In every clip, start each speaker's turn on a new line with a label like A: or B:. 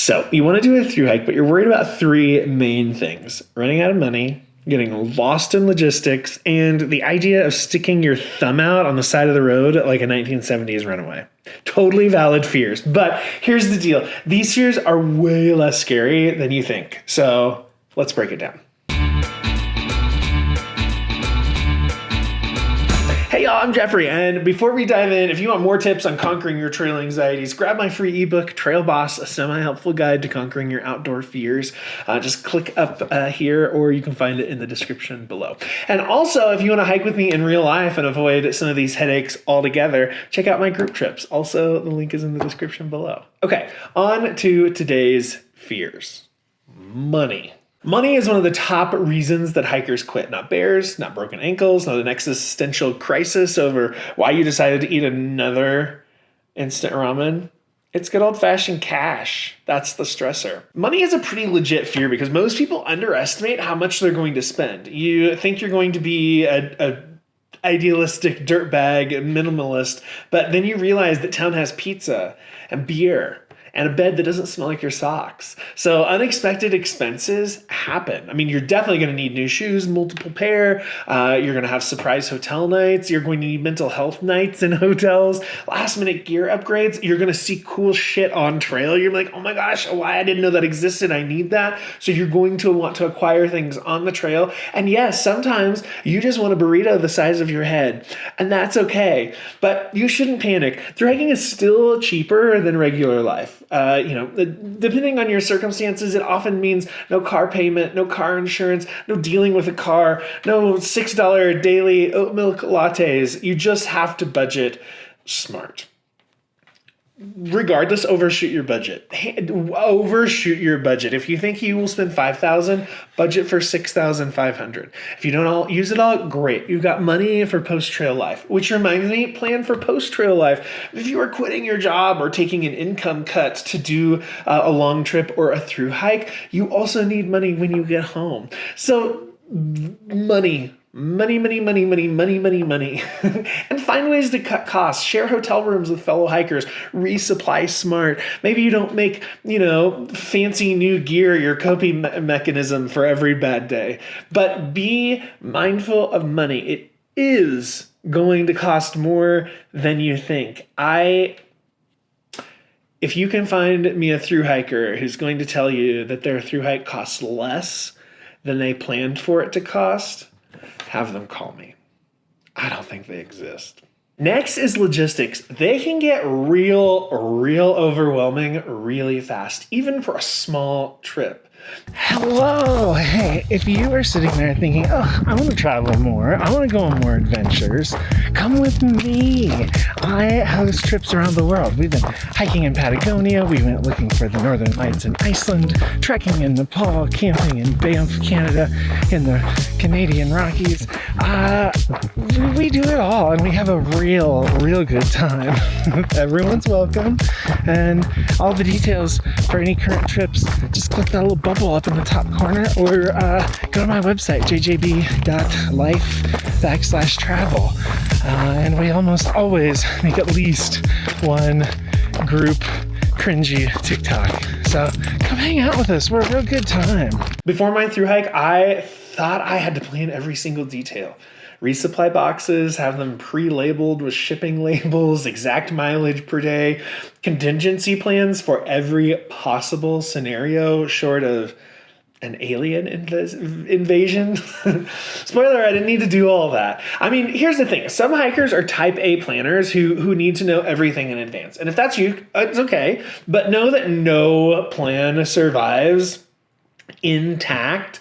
A: So you want to do a thru hike, but you're worried about three main things: running out of money, getting lost in logistics, and the idea of sticking your thumb out on the side of the road like a 1970s runaway. Totally valid fears. But here's the deal. These fears are way less scary than you think. So let's break it down. Hey y'all, I'm Jeffrey, and before we dive in, if you want more tips on conquering your trail anxieties, grab my free ebook, Trail Boss, a semi-helpful guide to conquering your outdoor fears. Just click up here, or you can find it in the description below. And also, if you want to hike with me in real life and avoid some of these headaches altogether, check out my group trips. Also, the link is in the description below. Okay, on to today's fears. Money. Money is one of the top reasons that hikers quit. Not bears, not broken ankles, not an existential crisis over why you decided to eat another instant ramen. It's good old-fashioned cash. That's the stressor. Money is a pretty legit fear because most people underestimate how much they're going to spend. You think you're going to be a idealistic dirtbag minimalist, but then you realize that town has pizza and beer and a bed that doesn't smell like your socks. So unexpected expenses happen. I mean, you're definitely going to need new shoes, multiple pair. You're going to have surprise hotel nights. You're going to need mental health nights in hotels, last minute gear upgrades. You're going to see cool shit on trail. You're like, oh my gosh, why I didn't know that existed. I need that. So you're going to want to acquire things on the trail. And yes, sometimes you just want a burrito the size of your head, and that's okay. But you shouldn't panic. Thru hiking is still cheaper than regular life. Depending on your circumstances, it often means no car payment, no car insurance, no dealing with a car, no $6 daily oat milk lattes. You just have to budget smart. Regardless, overshoot your budget. Overshoot your budget. If you think you will spend $5,000, budget for $6,500. If you don't use it all, great. You've got money for post-trail life, which reminds me, plan for post-trail life. If you are quitting your job or taking an income cut to do a long trip or a thru hike, you also need money when you get home. So money. And find ways to cut costs. Share hotel rooms with fellow hikers. Resupply smart. Maybe you don't make, fancy new gear your coping mechanism for every bad day. But be mindful of money. It is going to cost more than you think. If you can find me a thru hiker who's going to tell you that their thru hike costs less than they planned for it to cost, have them call me. I don't think they exist. Next is logistics. They can get real overwhelming really fast, even for a small trip.
B: Hello. Hey, if you are sitting there thinking, oh, I want to travel more, I want to go on more adventures, come with me. I host trips around the world. We've been hiking in Patagonia, we went looking for the Northern Lights in Iceland, trekking in Nepal, camping in Banff, Canada, in the Canadian Rockies. We do it all, and we have a real good time. Everyone's welcome, and all the details for any current trips, just click that little bubble up in the top corner, or go to my website, jjb.life/travel. And we almost always make at least one group cringy TikTok. So come hang out with us. We're a real good time.
A: Before my thru hike, I thought I had to plan every single detail. Resupply boxes, have them pre-labeled with shipping labels, exact mileage per day, contingency plans for every possible scenario short of an alien invasion. Spoiler, I didn't need to do all that. I mean, here's the thing. Some hikers are type A planners who need to know everything in advance. And if that's you, it's okay. But know that no plan survives intact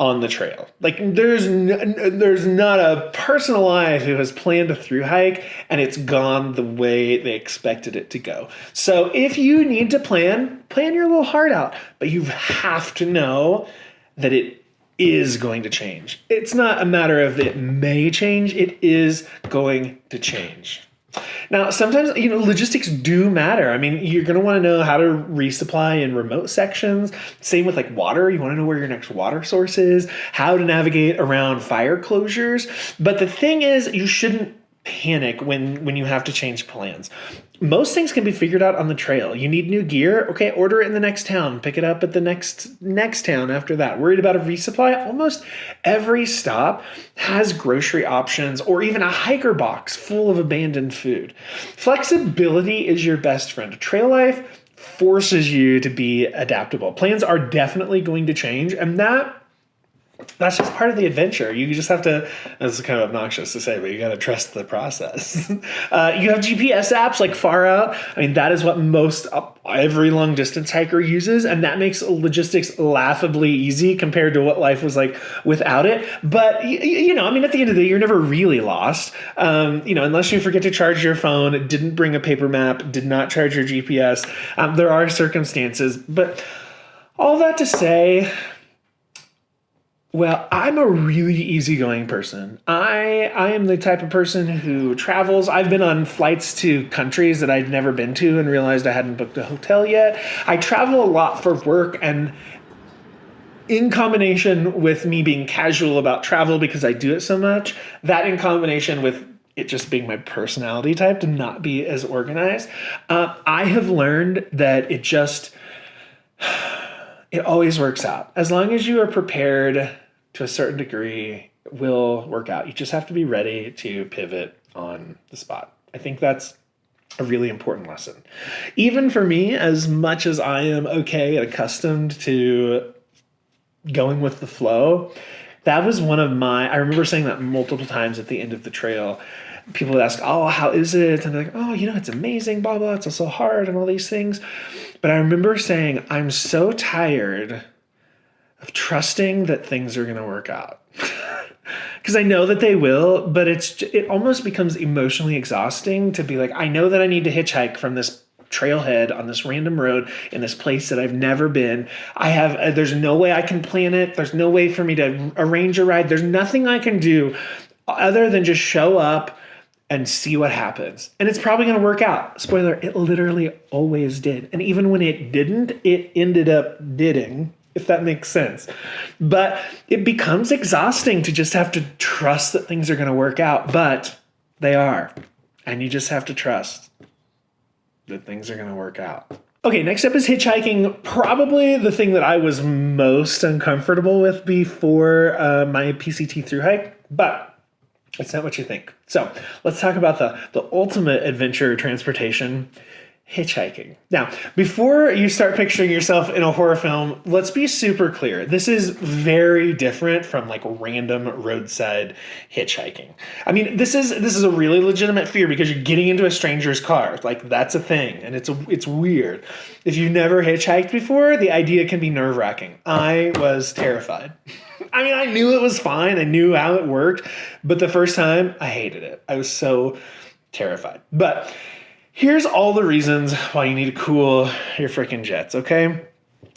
A: on the trail. Like there's not a person alive who has planned a thru hike and it's gone the way they expected it to go. So if you need to plan your little heart out, but you have to know that it is going to change. It's not a matter of it may change, it is going to change. Now, sometimes, logistics do matter. I mean, you're going to want to know how to resupply in remote sections. Same with like water. You want to know where your next water source is, how to navigate around fire closures. But the thing is, you shouldn't panic when you have to change plans. Most things can be figured out on the trail. You need new gear? Okay, order it in the next town. Pick it up at the next town after that. Worried about a resupply? Almost every stop has grocery options or even a hiker box full of abandoned food. Flexibility is your best friend. Trail life forces you to be adaptable. Plans are definitely going to change, and that's just part of the adventure. You just have to, it's kind of obnoxious to say, but you got to trust the process. You have GPS apps like Far Out. I mean, that is what most every long distance hiker uses. And that makes logistics laughably easy compared to what life was like without it. But, I mean, at the end of the day, you're never really lost. Unless you forget to charge your phone, didn't bring a paper map, did not charge your GPS. There are circumstances, but all that to say, well, I'm a really easygoing person. I am the type of person who travels. I've been on flights to countries that I'd never been to and realized I hadn't booked a hotel yet. I travel a lot for work, and in combination with me being casual about travel because I do it so much, that in combination with it just being my personality type to not be as organized, I have learned that it always works out. As long as you are prepared to a certain degree, it will work out. You just have to be ready to pivot on the spot. I think that's a really important lesson. Even for me, as much as I am okay and accustomed to going with the flow, that was one of I remember saying that multiple times at the end of the trail. People would ask, oh, how is it? And they're like, oh, it's amazing, blah, blah, it's so hard and all these things. But I remember saying, I'm so tired of trusting that things are going to work out. Because I know that they will, but it almost becomes emotionally exhausting to be like, I know that I need to hitchhike from this trailhead on this random road in this place that I've never been. There's no way I can plan it. There's no way for me to arrange a ride. There's nothing I can do other than just show up and see what happens. And it's probably going to work out. Spoiler, it literally always did. And even when it didn't, it ended up didding, if that makes sense. But it becomes exhausting to just have to trust that things are going to work out. But they are. And you just have to trust that things are going to work out. Okay, next up is hitchhiking. Probably the thing that I was most uncomfortable with before my PCT thru hike. But it's not what you think. So let's talk about the ultimate adventure transportation, hitchhiking. Now, before you start picturing yourself in a horror film, let's be super clear. This is very different from like random roadside hitchhiking. I mean, this is a really legitimate fear because you're getting into a stranger's car. Like, that's a thing, and it's weird. If you've never hitchhiked before, the idea can be nerve-wracking. I was terrified. I mean, I knew it was fine. I knew how it worked. But the first time, I hated it. I was so terrified. But here's all the reasons why you need to cool your freaking jets, okay?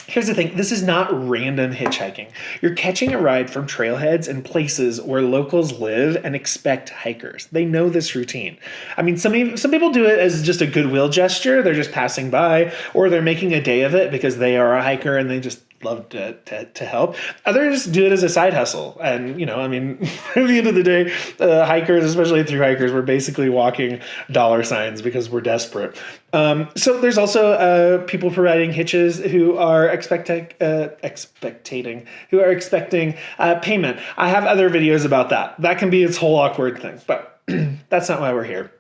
A: Here's the thing. This is not random hitchhiking. You're catching a ride from trailheads and places where locals live and expect hikers. They know this routine. I mean, some people do it as just a goodwill gesture. They're just passing by, or they're making a day of it because they are a hiker and they just love to help. Others do it as a side hustle. And, I mean, at the end of the day, hikers, especially through hikers, we're basically walking dollar signs because we're desperate. So there's also people providing hitches who are expecting payment. I have other videos about that. That can be its whole awkward thing, but that's not why we're here.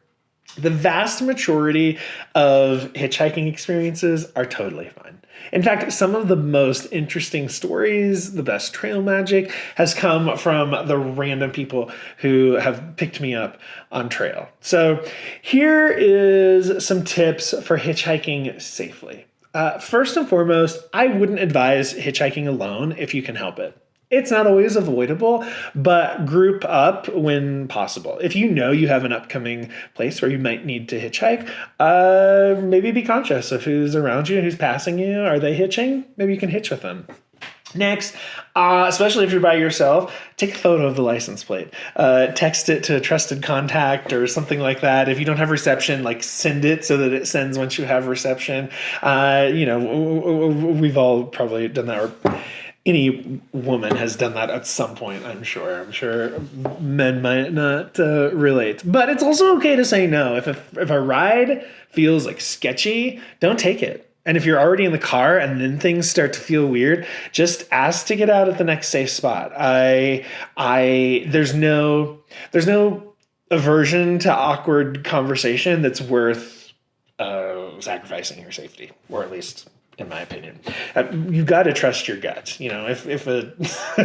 A: The vast majority of hitchhiking experiences are totally fine. In fact, some of the most interesting stories, the best trail magic, has come from the random people who have picked me up on trail. So here is some tips for hitchhiking safely. First and foremost, I wouldn't advise hitchhiking alone if you can help it. It's not always avoidable, but group up when possible. If you know you have an upcoming place where you might need to hitchhike, maybe be conscious of who's around you, who's passing you. Are they hitching? Maybe you can hitch with them. Next, especially if you're by yourself, take a photo of the license plate. Text it to a trusted contact or something like that. If you don't have reception, send it so that it sends once you have reception. we've all probably done that, or any woman has done that at some point, I'm sure. I'm sure men might not relate. But it's also okay to say no. If a ride feels like sketchy, don't take it. And if you're already in the car and then things start to feel weird, just ask to get out at the next safe spot. There's no aversion to awkward conversation that's worth sacrificing your safety, or at least in my opinion. You've got to trust your gut. You know, if a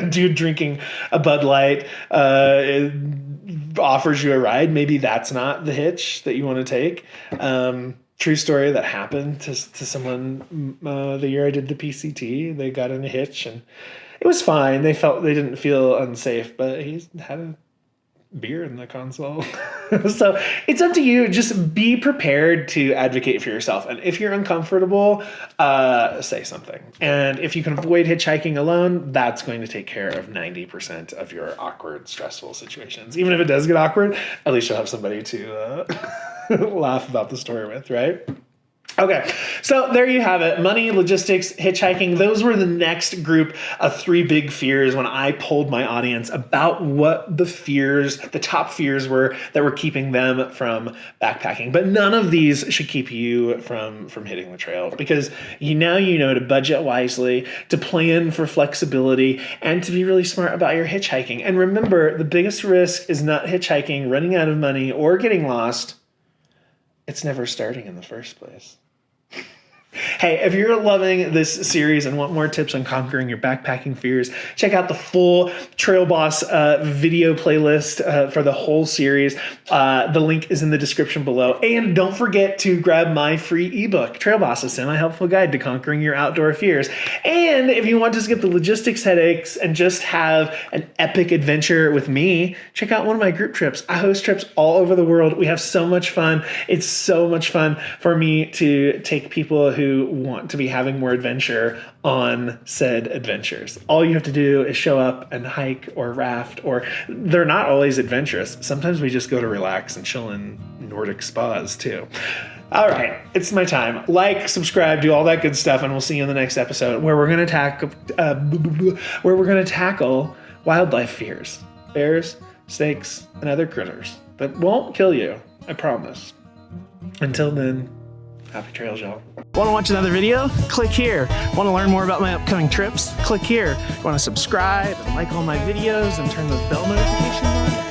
A: dude drinking a Bud Light offers you a ride, maybe that's not the hitch that you want to take. True story that happened to someone the year I did the PCT. They got in a hitch and it was fine. They didn't feel unsafe, but he had a beer in the console. So it's up to you. Just be prepared to advocate for yourself. And if you're uncomfortable, say something. And if you can avoid hitchhiking alone, that's going to take care of 90% of your awkward, stressful situations. Even if it does get awkward, at least you'll have somebody to laugh about the story with, right? Okay, so there you have it. Money, logistics, hitchhiking. Those were the next group of 3 big fears when I polled my audience about what the top fears were that were keeping them from backpacking. But none of these should keep you from hitting the trail, because you know to budget wisely, to plan for flexibility, and to be really smart about your hitchhiking. And remember, the biggest risk is not hitchhiking, running out of money, or getting lost. It's never starting in the first place. Hey, if you're loving this series and want more tips on conquering your backpacking fears, check out the full Trail Boss video playlist for the whole series. The link is in the description below. And don't forget to grab my free ebook, Trail Boss, a semi-helpful guide to conquering your outdoor fears. And if you want to skip the logistics headaches and just have an epic adventure with me, check out one of my group trips. I host trips all over the world. We have so much fun. It's so much fun for me to take people who want to be having more adventure on said adventures. All you have to do is show up and hike or raft, or they're not always adventurous. Sometimes we just go to relax and chill in Nordic spas too. All right, it's my time. Like, subscribe, do all that good stuff, and we'll see you in the next episode where we're going to tackle wildlife fears, bears, snakes, and other critters that won't kill you. I promise. Until then, happy trails, y'all. Want to watch another video? Click here. Want to learn more about my upcoming trips? Click here. Want to subscribe and like all my videos and turn those bell notifications on?